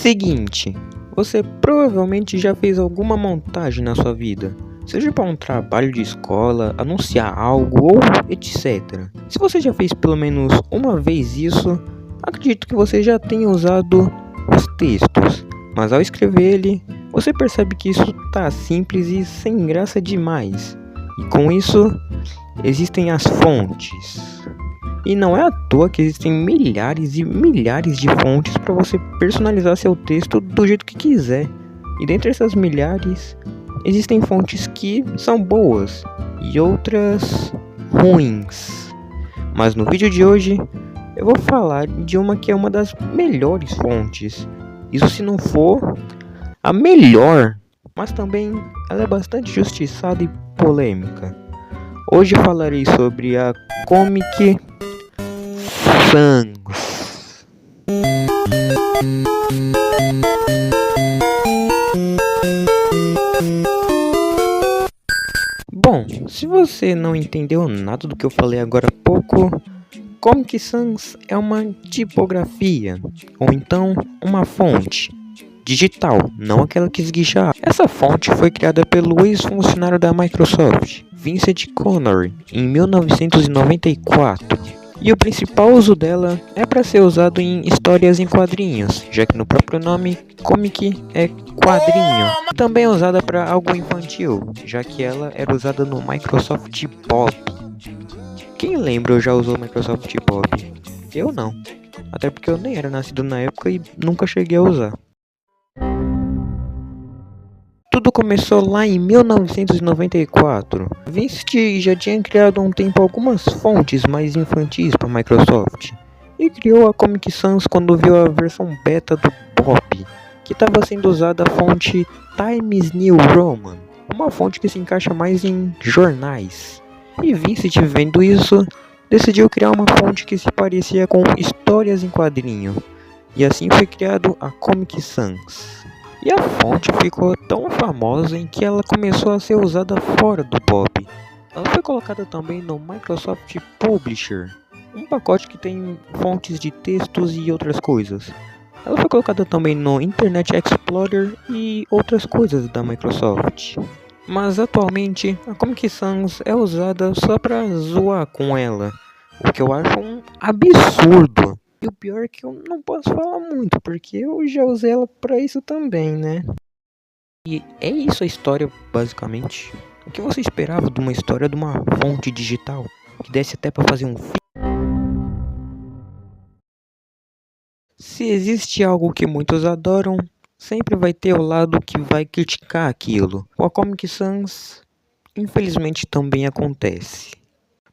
Seguinte, você provavelmente já fez alguma montagem na sua vida, seja para um trabalho de escola, anunciar algo ou etc. Se você já fez pelo menos uma vez isso, acredito que você já tenha usado os textos, mas ao escrever ele, você percebe que isso tá simples e sem graça demais. E com isso, existem as fontes. E não é à toa que existem milhares e milhares de fontes para você personalizar seu texto do jeito que quiser. E dentre essas milhares, existem fontes que são boas e outras ruins. Mas no vídeo de hoje, eu vou falar de uma que é uma das melhores fontes. Isso se não for a melhor, mas também ela é bastante justiçada e polêmica. Hoje falarei sobre a Comic Sans. Bom, se você não entendeu nada do que eu falei agora há pouco, Comic Sans é uma tipografia, ou então uma fonte digital, não aquela que esguicha. Essa fonte foi criada pelo ex-funcionário da Microsoft, Vincent Connery, em 1994. E o principal uso dela é para ser usado em histórias em quadrinhos, já que no próprio nome, comic é quadrinho. Também é usada para algo infantil, já que ela era usada no Microsoft Bob. Quem lembra já usou o Microsoft Bob? Eu não, até porque eu nem era nascido na época e nunca cheguei a usar. Tudo começou lá em 1994. Vincent já tinha criado há um tempo algumas fontes mais infantis para a Microsoft e criou a Comic Sans quando viu a versão beta do Bob, que estava sendo usada a fonte Times New Roman, uma fonte que se encaixa mais em jornais. E Vincent, vendo isso, decidiu criar uma fonte que se parecia com histórias em quadrinho, e assim foi criado a Comic Sans. E a fonte ficou tão famosa em que ela começou a ser usada fora do Bob. Ela foi colocada também no Microsoft Publisher, um pacote que tem fontes de textos e outras coisas. Ela foi colocada também no Internet Explorer e outras coisas da Microsoft. Mas atualmente a Comic Sans é usada só pra zoar com ela, o que eu acho um absurdo. E o pior é que eu não posso falar muito, porque eu já usei ela pra isso também, né? E é isso a história, basicamente. O que você esperava de uma história de uma fonte digital, que desse até pra fazer um filme? Se existe algo que muitos adoram, sempre vai ter o lado que vai criticar aquilo. Com a Comic Sans, infelizmente também acontece.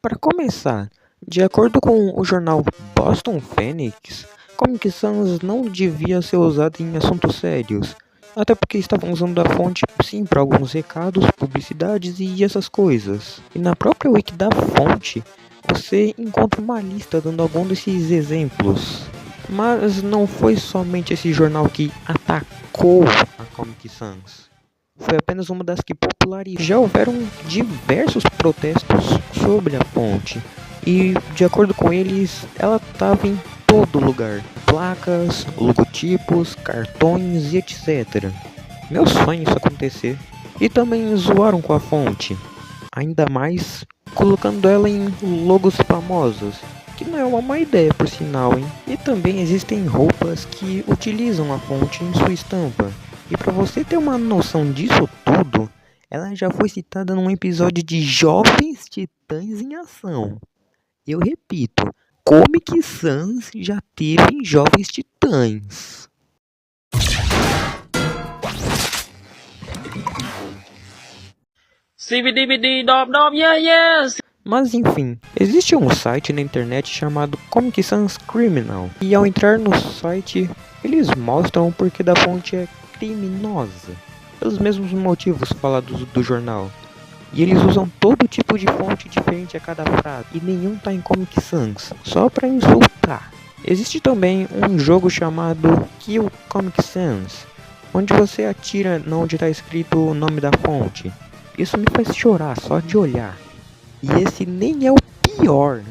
Para começar, de acordo com o jornal Boston Phoenix, Comic Sans não devia ser usado em assuntos sérios, até porque estavam usando a fonte sim para alguns recados, publicidades e essas coisas. E na própria wiki da fonte, você encontra uma lista dando algum desses exemplos. Mas não foi somente esse jornal que atacou a Comic Sans. Foi apenas uma das que popularizou. Já houveram diversos protestos sobre a fonte. E, de acordo com eles, ela estava em todo lugar. Placas, logotipos, cartões e etc. Meu sonho isso acontecer. E também zoaram com a fonte. Ainda mais colocando ela em logos famosos. Que não é uma má ideia, por sinal, hein? E também existem roupas que utilizam a fonte em sua estampa. E para você ter uma noção disso tudo, ela já foi citada num episódio de Jovens Titãs em Ação. Eu repito, Comic Sans já teve em Jovens Titãs. Mas enfim, existe um site na internet chamado Comic Sans Criminal. E ao entrar no site, eles mostram o porquê da fonte é criminosa. Pelos mesmos motivos falados do jornal. E eles usam todo tipo de fonte diferente a cada frase. E nenhum tá em Comic Sans, só pra insultar. Existe também um jogo chamado Kill Comic Sans, onde você atira onde tá escrito o nome da fonte. Isso me faz chorar só de olhar. E esse nem é o pior.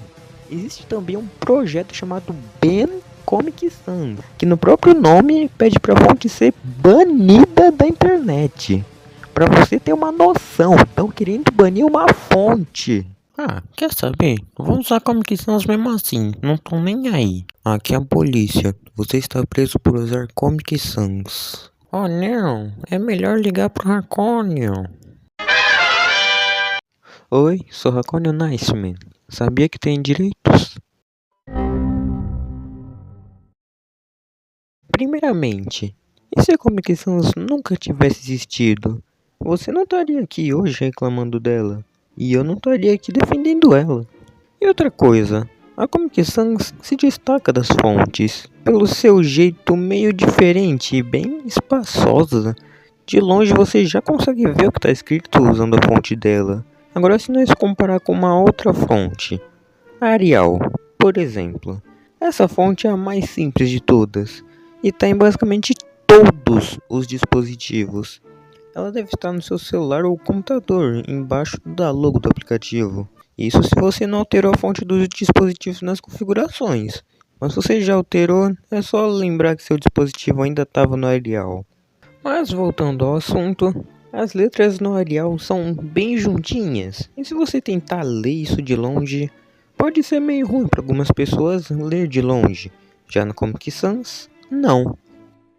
Existe também um projeto chamado Ben Comic Sans, que no próprio nome pede pra fonte ser banida da internet. Pra você ter uma noção, estão querendo banir uma fonte. Ah, quer saber? Vamos usar Comic Sans mesmo assim, não tô nem aí. Aqui é a polícia, você está preso por usar Comic Sans. Oh não, é melhor ligar pro Raconium. Oi, sou Raconium Niceman. Sabia que tem direitos? Primeiramente, e se a Comic Sans nunca tivesse existido? Você não estaria aqui hoje reclamando dela. E eu não estaria aqui defendendo ela. E outra coisa, a Comic Sans se destaca das fontes pelo seu jeito meio diferente e bem espaçosa. De longe você já consegue ver o que está escrito usando a fonte dela. Agora, se nós comparar com uma outra fonte, a Arial, por exemplo, essa fonte é a mais simples de todas e está em basicamente todos os dispositivos. Ela deve estar no seu celular ou computador, embaixo da logo do aplicativo. Isso se você não alterou a fonte dos dispositivos nas configurações. Mas se você já alterou, é só lembrar que seu dispositivo ainda estava no Arial. Mas voltando ao assunto, as letras no Arial são bem juntinhas. E se você tentar ler isso de longe, pode ser meio ruim para algumas pessoas ler de longe. Já no Comic Sans, não.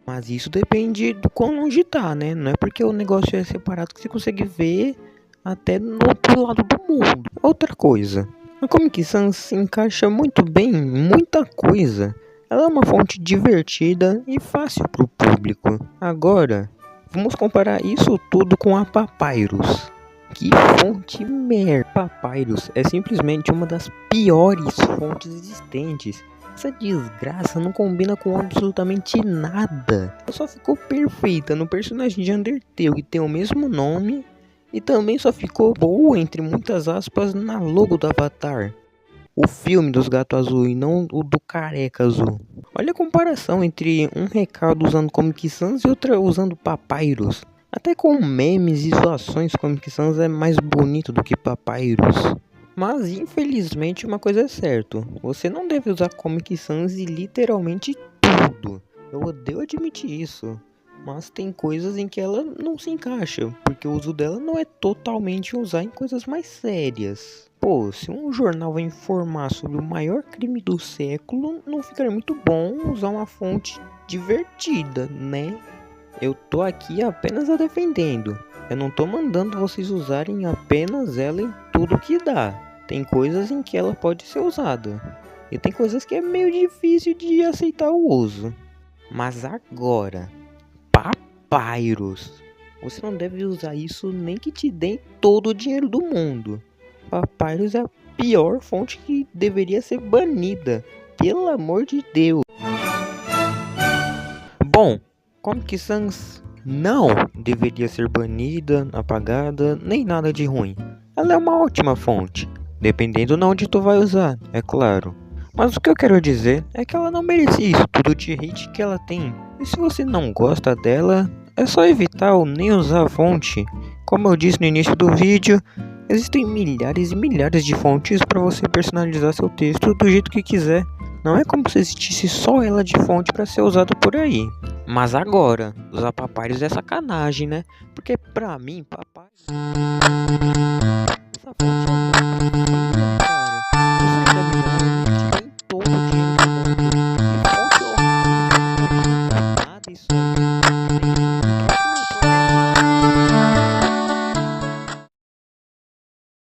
Mas isso depende do quão longe tá, né? Não é porque o negócio é separado que você consegue ver até no outro lado do mundo. Outra coisa, a Comic Sans se encaixa muito bem em muita coisa. Ela é uma fonte divertida e fácil para o público. Agora, vamos comparar isso tudo com a Papyrus. Que fonte merda! Papyrus é simplesmente uma das piores fontes existentes. Essa desgraça não combina com absolutamente nada. Ela só ficou perfeita no personagem de Undertale, que tem o mesmo nome, e também só ficou boa, entre muitas aspas, na logo do Avatar. O filme dos gatos azul e não o do careca azul. Olha a comparação entre um recado usando Comic Sans e outra usando Papyrus. Até com memes e zoações, Comic Sans é mais bonito do que Papyrus. Mas infelizmente uma coisa é certa, você não deve usar Comic Sans em literalmente tudo. Eu odeio admitir isso, mas tem coisas em que ela não se encaixa, porque o uso dela não é totalmente usar em coisas mais sérias. Pô, se um jornal vai informar sobre o maior crime do século, não ficaria muito bom usar uma fonte divertida, né? Eu tô aqui apenas a defendendo. Eu não tô mandando vocês usarem apenas ela em tudo que dá. Tem coisas em que ela pode ser usada. E tem coisas que é meio difícil de aceitar o uso. Mas agora, Papyrus. Você não deve usar isso nem que te deem todo o dinheiro do mundo. Papyrus é a pior fonte que deveria ser banida. Pelo amor de Deus. Bom, Comic Sans não deveria ser banida, apagada, nem nada de ruim. Ela é uma ótima fonte, dependendo de onde tu vai usar, é claro. Mas o que eu quero dizer é que ela não merece isso tudo de hate que ela tem. E se você não gosta dela, é só evitar ou nem usar a fonte. Como eu disse no início do vídeo, existem milhares e milhares de fontes para você personalizar seu texto do jeito que quiser. Não é como se existisse só ela de fonte para ser usada por aí. Mas agora, usar Papyrus é sacanagem, né? Porque pra mim, Papyrus... essa fonte é